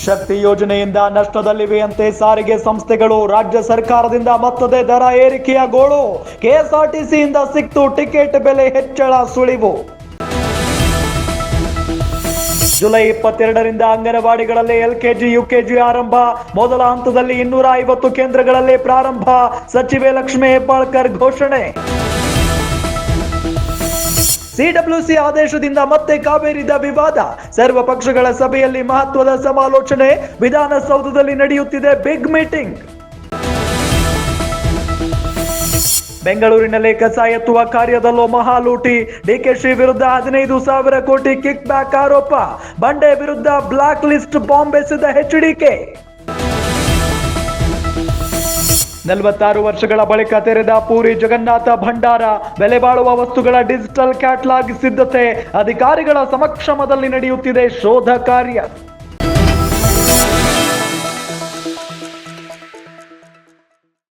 ಶಕ್ತಿ ಯೋಜನೆಯಿಂದ ನಷ್ಟದಲ್ಲಿವೆಯಂತೆ ಸಾರಿಗೆ ಸಂಸ್ಥೆಗಳು. ರಾಜ್ಯ ಸರ್ಕಾರದಿಂದ ಮತ್ತದೇ ದರ ಏರಿಕೆಯ ಗೋಳು. ಕೆಎಸ್ಆರ್ಟಿಸಿಯಿಂದ ಸಿಕ್ತು ಟಿಕೆಟ್ ಬೆಲೆ ಹೆಚ್ಚಳ ಸುಳಿವು. ಜುಲೈ 22ರಿಂದ ಅಂಗನವಾಡಿಗಳಲ್ಲಿ ಎಲ್ಕೆಜಿ ಯುಕೆಜಿ ಆರಂಭ. ಮೊದಲ ಹಂತದಲ್ಲಿ 250 ಕೇಂದ್ರಗಳಲ್ಲಿ ಪ್ರಾರಂಭ. ಸಚಿವೆ ಲಕ್ಷ್ಮೀ ಹೆಬ್ಬಾಳ್ಕರ್ ಘೋಷಣೆ. ಸಿಡಬ್ಲ್ಯೂಸಿ ಆದೇಶದಿಂದ ಮತ್ತೆ ಕಾವೇರಿದ ವಿವಾದ. ಸರ್ವ ಪಕ್ಷಗಳ ಸಭೆಯಲ್ಲಿ ಮಹತ್ವದ ಸಮಾಲೋಚನೆ. ವಿಧಾನಸೌಧದಲ್ಲಿ ನಡೆಯುತ್ತಿದೆ ಬಿಗ್ ಮೀಟಿಂಗ್. ಬೆಂಗಳೂರಿನಲ್ಲಿ ಕಸ ಎತ್ತುವ ಕಾರ್ಯದಲ್ಲೂ ಮಹಾಲೂಟಿ. ಡಿಕೆಶಿ ವಿರುದ್ಧ 15,000 ಕೋಟಿ ಕಿಕ್ ಬ್ಯಾಕ್ ಆರೋಪ. ಬಂಡೆ ವಿರುದ್ಧ ಬ್ಲಾಕ್ ಲಿಸ್ಟ್ ಬಾಂಬ್ ಎಸೆದ ಎಚ್ಡಿಕೆ. 46 ವರ್ಷಗಳ ಬಳಿಕ ತೆರೆದ ಪೂರಿ ಜಗನ್ನಾಥ ಭಂಡಾರ. ಬೆಲೆ ಬಾಳುವ ವಸ್ತುಗಳ ಡಿಜಿಟಲ್ ಕ್ಯಾಟಲಾಗ್ ಸಿದ್ಧತೆ. ಅಧಿಕಾರಿಗಳ ಸಮಕ್ಷಮದಲ್ಲಿ ನಡೆಯುತ್ತಿದೆ ಶೋಧ ಕಾರ್ಯ.